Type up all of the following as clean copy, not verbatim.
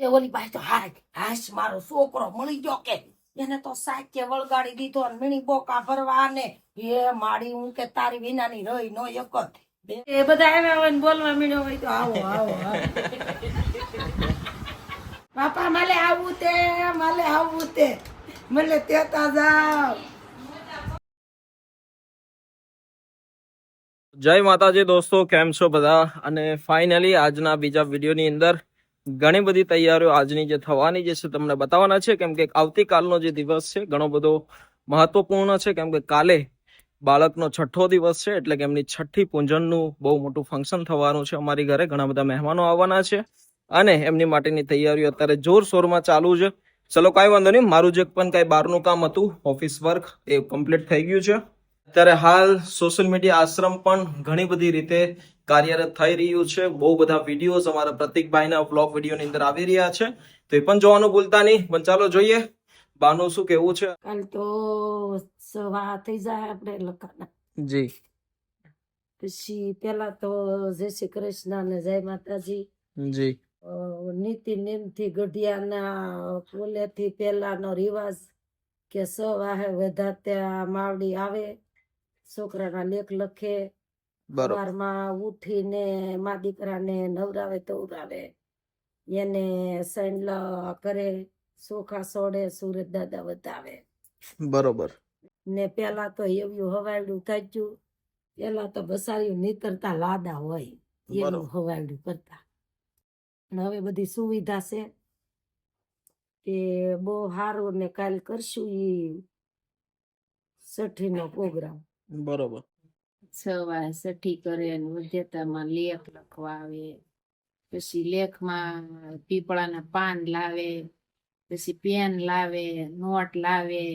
તે ઓલી પાસે તો હાશ મારો છોકરો મળી ગયો કે એને તો સાચે વળગાડી દીધો અને મીણી બોકા ભરવા ને એ માડી હું કે તારી વિનાની રહી નો એક જ એ બધા આવ્યા હોય ને બોલવા મીણ્યો હોય તો આવો આવો બાપા માલે આવું તે મને તેતા જાવ. જય માતાજી દોસ્તો, કેમ છો બધા? અને ફાઇનલી આજના બીજા વિડીયોની અંદર ઘણી બધી તૈયારીઓ આજની જે થવાની જે છે તમને બતાવવાના છે, કેમ કે આવતીકાલનો જે દિવસ છે ઘણો બધો મહત્વપૂર્ણ છે, કેમ કે કાલે બાળકનો 6ઠ્ઠો દિવસ છે, એટલે કે એમની 6ઠ્ઠી પૂંજનનું બહુ મોટું ફંક્શન થવાનું છે. અમારી ઘરે ઘણા બધા મહેમાનો આવવાના છે અને એમની માટેની તૈયારીઓ અત્યારે જોરશોરમાં ચાલુ છે. ચલો કાંઈ વાંધો નહીં, મારું જે પણ કાંઈ બહારનું કામ હતું ઓફિસ વર્ક એ કમ્પ્લીટ થઈ ગયું છે. અત્યારે હાલ સોશિયલ મીડિયા આશ્રમ પણ ઘણી બધી રીતે કાર્યરત થઈ રહ્યું છે. બહુ બધા વિડીયોઝ અમારા પ્રતિકભાઈના વ્લોગ વિડીયોની અંદર આવી રહ્યા છે, તો એ પણ જોવાનું ભૂલતા નહીં. પણ ચાલો જોઈએ બાનું શું કેવું છે. કાલ તો સવા થઈ જાય આપણે લખાના. જી પછી પેલા તો જય શ્રી કૃષ્ણ ને જય માતાજી. જી નીતિ નિયમથી ગઢિયાના પોલેથી પેલાનો રિવાજ કે સવાહે વધાત્યા માવડી આવે, છોકરાના લેખ લખે, સવારમાં ઉઠીને મા દીકરાને નવરાવે તોરાવે, એને સૈનલા કરે, ચોખા સોડે, સુરત દાદા બતાવે. બરોબર. ને પેલા તો એવું હવાયડું થાચ્યું, પેલા તો બસાયું નીતરતા લાદા હોય એવું હવાયડું કરતા. હવે બધી સુવિધા છે કે બહુ સારું. ને કાલ કરશું ઈ 6ઠ્ઠીનો પ્રોગ્રામ. બરોબર. સવારે 6ઠ્ઠી કરે ને વધ્યતામાં લેખ લખવા આવે, પછી લેખમાં પીપળાના પાન લાવે, પછી પેન લાવે, નોટ લાવે,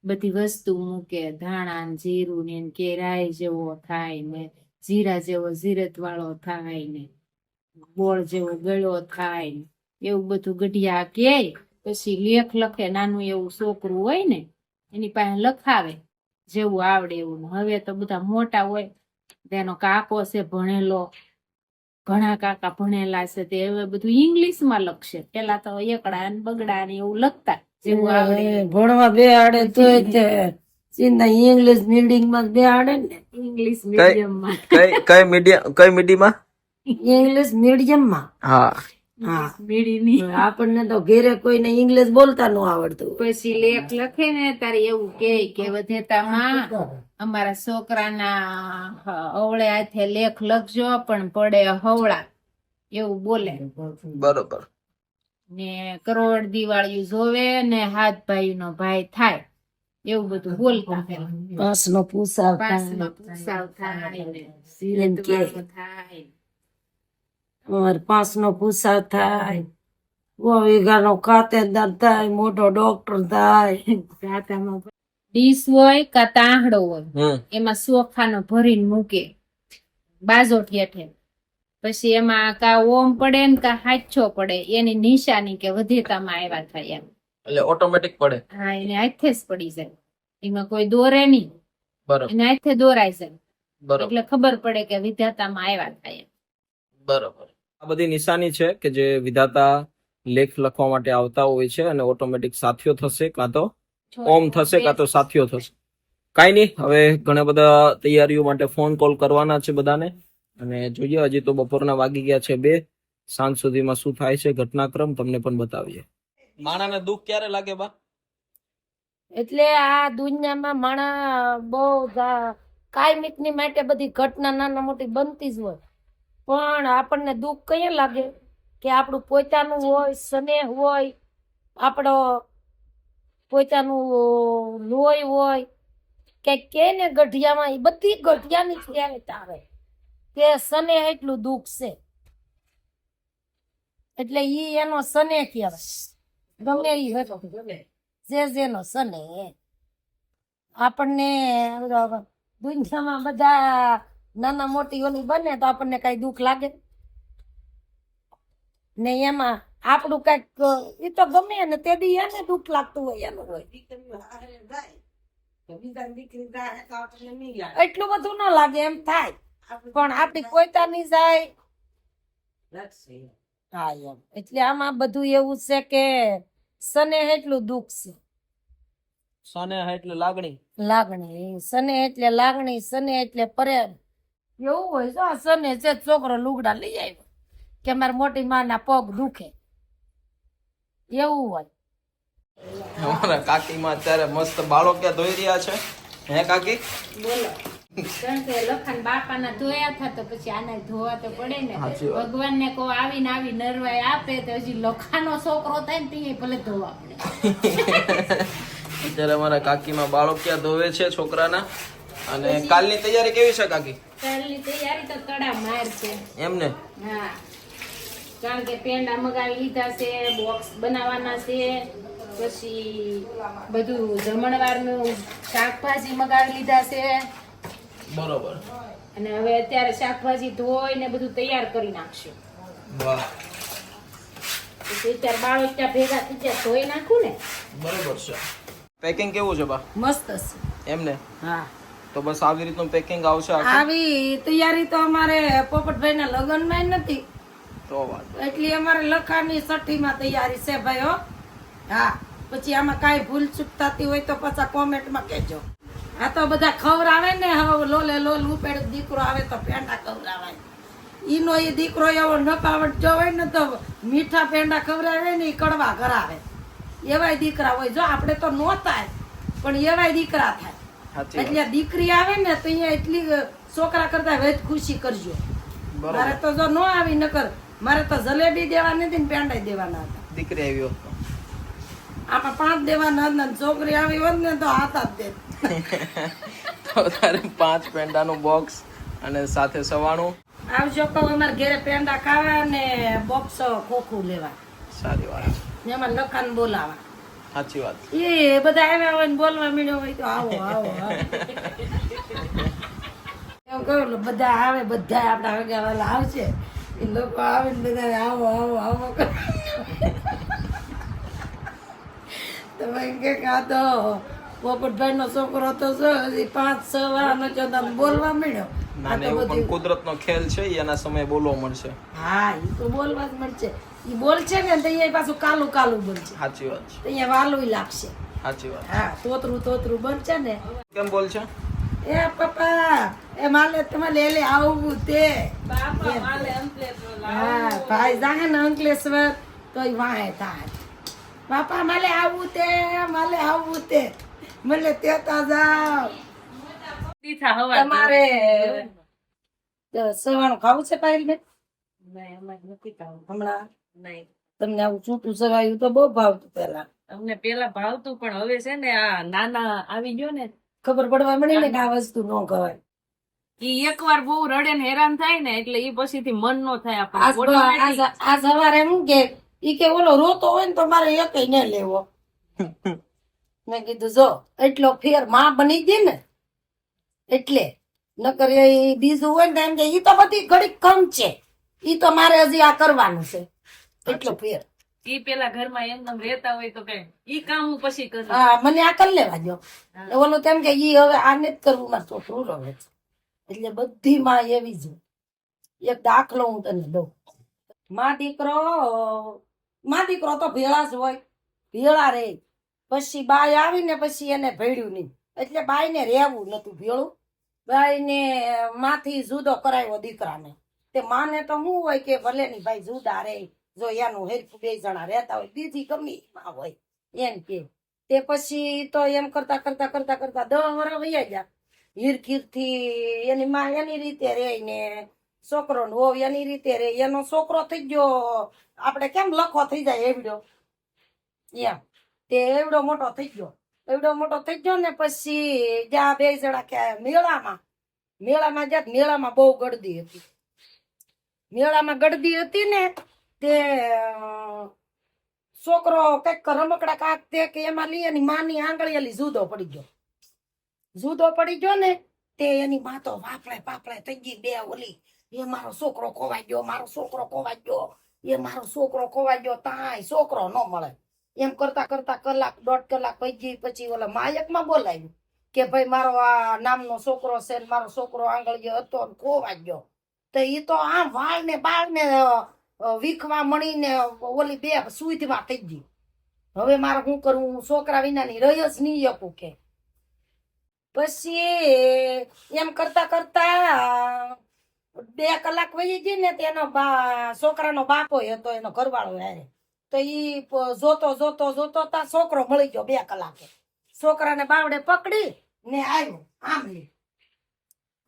બધી વસ્તુ મૂકે. ધાણા ને જીરું ને કે રાઈ જેવો થાય ને જીરા જેવો જીરત વાળો થાય ને ગોળ જેવો ગળ્યો થાય ને એવું બધું ગઢિયા કે. પછી લેખ લખે, નાનું એવું છોકરું હોય ને એની પાસે લખાવે જેવું આવડે એવું. હવે તો બધા મોટા હોય, તેનો કાકો છે ભણેલો, ઘણા કાકા ભણેલા છે, તે હવે બધું ઇંગ્લિશમાં લખશે. પેલા તો એકડા ને બગડા ને એવું લખતા જેવું આવડે. ભણવા બે આડે તો ઇંગ્લિશ મીડિયમ માં બે આડે ને. ઇંગ્લિશ મીડિયમ માં કઈ મીડિયમ? ઇંગ્લિશ મીડિયમ માં. હા આપણને તો ઘેરે કોઈને ઇંગ્લિશ બોલતા ન આવડતું. પછી લેખ લખે ને તારે એવું કે વધેતામાં અમારા છોકરાના અવળે હાથે લેખ લખજો પણ પડે હવળા, એવું બોલે. બરોબર. ને કરોડ દિવાળી જોવે ને હાથ ભાઈ નો ભાઈ થાય એવું બધું બોલતા. પાંચ નો પૂસાવ થાય ને સિરત વાળો થાય, 5 નો પૂસાવ થાય, 2 વીઘાનો ખાતેદાર થાય, મોટો ડોક્ટર થાય. ડીશ હોય કા તાંહડો હોય એમાં સોખાનો ભરીને મૂકે બાજો ઠેઠે. પછી એમાં કા ઓમ પડે ને કા હાચો પડે એની નિશાની કે વધેતામાં આવ્યા થાય એમ. એટલે ઓટોમેટિક પડે. હા, એને હાથે જ પડી જાય, એમાં કોઈ દોરે નહીં. બરોબર. એને હાથે દોરાય જાય. બરોબર. એટલે ખબર પડે કે વિધાતામાં આવ્યા થાય. બરોબર. આ બધી નિશાની છે કે જે વિધાતા લેખ લખવા માટે આવતા હોય છે અને ઓટોમેટિક સાથીઓ થશે, કાં તો ઓમ થશે, કાં તો સાથીઓ થશે. કાંઈ નહીં, હવે ઘણા બધા તૈયારીઓ માટે ફોન કોલ કરવાના છે બધાને, અને જોઈએ. હજી તો બપોરના વાગી ગયા છે 2. સાંજ સુધીમાં શું થાય છે ઘટનાક્રમ તમને પણ બતાવીએ. માણાને દુઃખ ક્યારે લાગે બા? એટલે આ દુનિયામાં માણા બહુ કાયમિક ની માટે બધી ઘટના નાના મોટી બનતી જ હોય, પણ આપણને દુઃખ કઈ લાગે કે આપણું પોતાનું હોય, સ્નેહ હોય, આપણો પોતાનું લોહી હોય કે ને ગઢિયામાં, એ બધી ગઢિયાની કહેવત આવે કે સ્નેહ એટલું દુઃખ છે. એટલે ઈ એનો સ્નેહ કહેવાય. ગમે એ જેનો સ્નેહ. આપણને દુનિયામાં બધા નાના મોટી ઓલી બને તો આપણને કઈ દુઃખ લાગે ને, એમાં આપણું કઈક એ તો ગમે ને તે દી એને દુઃખ લાગતું હોય એનું હોય. એટલું બધું ન લાગે એમ થાય, પણ આપડી પોતાની જાય હા એમ એટલે આમાં બધું એવું છે કે સને એટલું દુઃખ છે સને એટલે લાગણી. લાગણી સને એટલે લાગણી સને એટલે પ્રેમ એવું હોય જો આ સને છે છોકરો લુગડા લઈ આવ્યો કે મારી મોટી માના પગ દુખે એવું હોય અમારા કાકીમાં અત્યારે મસ્ત બાળો ક્યાં ધોઈ રહ્યા છે હે કાકી? બોલો કારણ કે લખાણ બાપાના ધોયા હતા તો પછી આને ધોવા તો પડે ને. સાચી વાત. ભગવાનને કો આવીને આવી નરવાઈ આપે તો હજી લખાનો છોકરો થાય ને તે ભલે ધોવા પડે. અત્યારે અમારા કાકીમાં બાળો ક્યાં ધોવે છે છોકરાના. અને કાલની તૈયારી કેવી છે કાકી? કાલની તૈયારી તો તડા માર છે. એમને હા કારણ કે પેંડા મગાવી લીધા છે, બોક્સ બનાવવાના છે, પછી બધું જમણવારનું શાકભાજી મગાવી લીધા છે બરોબર. અને હવે અત્યારે શાકભાજી ધોઈને બધું તૈયાર કરી નાખશું. વાહ પછી અત્યારે બાળો ત્યાં ભેગા થઈ જાય ધોઈ નાખું ને. બરોબર છે. પેકિંગ કેવું છે બા? મસ્ત છે એમને હા તો બસ આવી રીતનું પેકિંગ આવશે આખું? આવી તૈયારી તો અમારે પોપટભાઈ ના લગ્ન માં નથી તો વાત. એટલે અમારે લખાણની છઠ્ઠીમાં તૈયારી છે ભાઈ હો. હા પછી આમાં કાંઈ ભૂલ ચૂક થતી હોય તો પાછા કોમેન્ટમાં કહેજો. આ તો બધા ખવડાવે ને હવે લોલે લોલ ઉપેડ દીકરો આવે તો પેંડા ખવડાવાય. ઈનો એ દીકરો એવો નકાવટ જો હોય ને તો મીઠા પેંડા ખવડાવે ને એ કડવા કરાવે. એવાય દીકરા હોય જો આપણે તો નો થાય પણ એવાય દીકરા થાય. સાચી વાત. એટલે દીકરી આવે ને તો અહીંયા એટલી છોકરા કરતા વેચ ખુશી કરજો. બરોબર. મારે તો જો નો આવી નકર મારે તો જલેબી દેવાની હતી ને પેંડા દેવાના હતા. દીકરી આવી હોત તો. આમાં 5 દેવાના હતા ને છોકરી આવી હોત ને તો હાથ જ દે. તો તારે 5 પેંડાનું બોક્સ અને સાથે સવાણું. આવજો કહો અમારે ઘેરે પેંડા ખાવા ને બોક્સ ખોખું લેવા સારી વાત. ને એમાં લખાણ બોલાવા. સાચી વાત. એ બધા આવ્યા હોય ને બોલવા મીડ્યો હોય તો આવો આવો આવો. એમ કહ્યું બધા આવે બધા આપણા ભેગા વાળા આવશે એ લોકો આવે ને બધા આવો આવો આવો કરે. તમે કે આ તો પોપટભાઈ નો છોકરો તો હજી 5-6 વાળાનો ચોથા બોલવા માંડ્યો. ના ના, એવું પણ કુદરતનો ખેલ છે, એના સમયે બોલવા મળશે. હા એ તો બોલવા જ મળશે. એ બોલશે ને તો અહીંયા પાછું કાલું કાલું બોલશે સાચી વાત છે. તો અહીંયા વાલું લાગશે. સાચી વાત. હા તોતરું તોતરું બનશે ને. કેમ બોલ છે? એ પપ્પા એ માલે તમે લે લે આવું તે હા ભાઈ જાહે ને અંકલેશ્વર તો વાહે થાય બાપા માલે આવું તે મને તેતા જાવ. તમારે સવાણું ખાવું છે પાયલ બેન? હમણાં તમને આવું છૂટું સવાયું તો બહુ ભાવતું પેલા. અમને પેલા ભાવતું પણ હવે છે ને આ નાના આવી ગયો ને ખબર પડવા મળી ને કે આ વસ્તુ ન ખવાય. ઈ એકવાર બહુ રડે ને હેરાન થાય ને એટલે ઈ પછીથી મન નો થાય આપણને. આ સવારે એમ કે ઈ કે ઓલો રોતો હોય ને તો મારે એકય ન લેવો. મેં કીધું જો એટલો ફેર માં બની ગઈ ને એટલે નકર એ બીજું હોય ને એમ કે ઈ તો બધી ઘડીક કમ છે ઈ તો મારે હજી આ કરવાનું છે એટલો ફેર. ઈ પેલા ઘરમાં એમનેમ રહેતા હોય તો કઈ ઈ કામ હું પછી કરું. હા મને આ કરી લેવા દો. ઓલું તેમ કે ઈ હવે આને જ કરવું મારે છોકરું રહે છે એટલે બધી માં એવી જ હોય. એક દાખલો હું તને દઉં. માં દીકરો તો ભેળા જ હોય ભેળા રે. પછી બાઈ આવીને પછી એને ભેળ્યું નહીં એટલે બાઈ ને રહેવું નતું ભેળું. બાઈ ને માથી જુદો કરાવ્યો દીકરાને. તે માને તો શું હોય કે ભલે ની ભાઈ જુદા રે જો એનું હેરખું 2 જણા રહેતા હોય દીદી ગમી માં હોય એમ કે. તે પછી તો એમ કરતા કરતા કરતા કરતા 10 વર્ષ વયા ગયા. હીરખીર થી એની માં એની રીતે રે ને છોકરો ને હોવ એની રીતે રે. એનો છોકરો થઈ ગયો આપણે કેમ લખો થઈ જાય એવડો એમ. તે એવડો મોટો થઈ ગયો ને પછી જ્યાં 2 જણા કે મેળામાં જ્યાં મેળામાં બહુ ગળદી હતી ને તે છોકરો કઈક રમકડા કાક તે કે એમાં લઈ એની માની આંગળીએલી જુદો પડી ગયો ને તે એની માં તો પાપડે થઈ ગઈ બે ઓલી એ મારો છોકરો ખોવાઈ ગયો તાય છોકરો ન મળે એમ કરતા કરતા 1-1.5 કલાક પછી ઓલા માયકમાં બોલાવ્યું કે ભાઈ મારો આ નામનો છોકરો છે ને મારો છોકરો આંગળીએ હતો ને ખોવાઈ ગયો. તો ઈ તો આમ વાળ ને બાળ ને વીખવા મળીને ઓલી બે સુઈધમાં થઈ ગઈ. હવે મારે શું કરવું, છોકરા વિનાની રહી જ નહીં શકું કે. પછી એમ કરતા કરતા 2 કલાક વહી ગઈ ને તેનો છોકરાનો બાપો હતો, એનો ઘરવાળો હારે. તો ઈ જોતો જોતો જોતો તા છોકરો મળી ગયો 2 કલાકે. છોકરાને બાવડે પકડી ને આવ્યો આમ લે.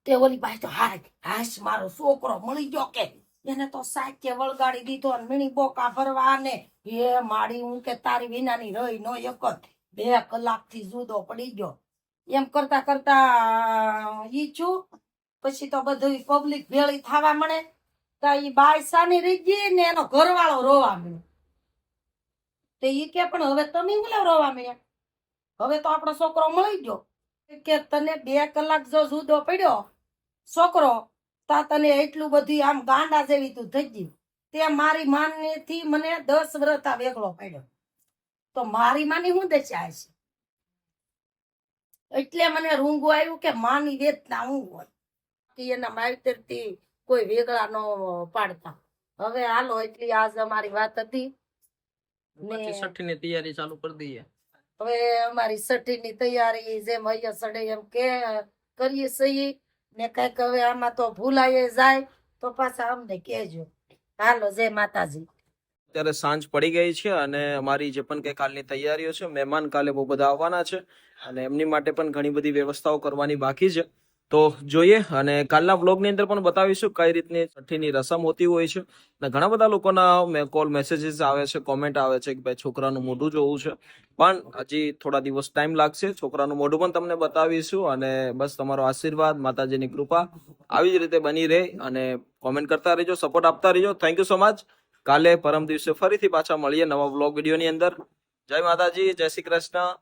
તે ઓલી બાઈ તો હાશ મારો છોકરો મળી ગયો કે. એને તો સાચે વળગાડી દીધો ને મીણી બોકા ભરવા ને એ માડી હું કે તારી વિનાની રહી નો એક જ 2 કલાકથી જુદો પડી ગયો. એમ કરતા કરતા ઈ છું. પછી તો બધું પબ્લિક ભેળી થવા મળે. તો ઈ બાઈ સાની રહી ગઈ ને એનો ઘરવાળો રોવા મળ્યો. તો ઈ કે પણ હવે તમે બોલે રોવા મળ્યા, હવે તો આપણો છોકરો મળી ગયો. કે તને 2 કલાક જો જુદો પડ્યો છોકરો તા તને એટલું બધું આમ ગાંડા જેવી તું થઈ ગઈ. તે મારી માને થી મને 10 વર્ષ આ વેગળો પડ્યો. તો મારી માની હું દશા છે. એટલે મને રૂંગું આવ્યું કે માની વેદના હું હોય કે એના માવતરથી કોઈ વેગળા ન પાડતા. હવે હાલો એટલી આજ અમારી વાત હતી ને પછી છઠ્ઠીની તૈયારી ચાલુ કરી દઈએ. હવે અમારી છઠ્ઠીની તૈયારી જેમ અહીંયા સડે એમ કે કરીએ સહી ને કઈક હવે આમાં તો ભૂલાય જાય તો પાછા અમને કહેજો. હાલો જય માતાજી. અત્યારે સાંજ પડી ગઈ છે અને અમારી જે પણ કઈ કાલની તૈયારીઓ છે, મહેમાન કાલે બહુ બધા આવવાના છે અને એમની માટે પણ ઘણી બધી વ્યવસ્થાઓ કરવાની બાકી છે. તો જોઈએ અને કાલના વ્લોગની અંદર પણ બતાવીશું કઈ રીતની છઠ્ઠીની રસમ હોતી હોય છે. અને ઘણા બધા લોકોના કોલ મેસેજીસ આવે છે, કોમેન્ટ આવે છે કે ભાઈ છોકરાનું મોઢું જોવું છે, પણ હજી થોડા દિવસ ટાઈમ લાગશે. છોકરાનું મોઢું પણ તમને બતાવીશું અને બસ તમારો આશીર્વાદ, માતાજીની કૃપા આવી જ રીતે બની રહે અને કોમેન્ટ કરતા રહેજો, સપોર્ટ આપતા રહેજો. Thank you so much. કાલે પરમ દિવસે ફરીથી પાછા મળીએ નવા વ્લોગ વિડીયોની અંદર. જય માતાજી, જય શ્રી કૃષ્ણ.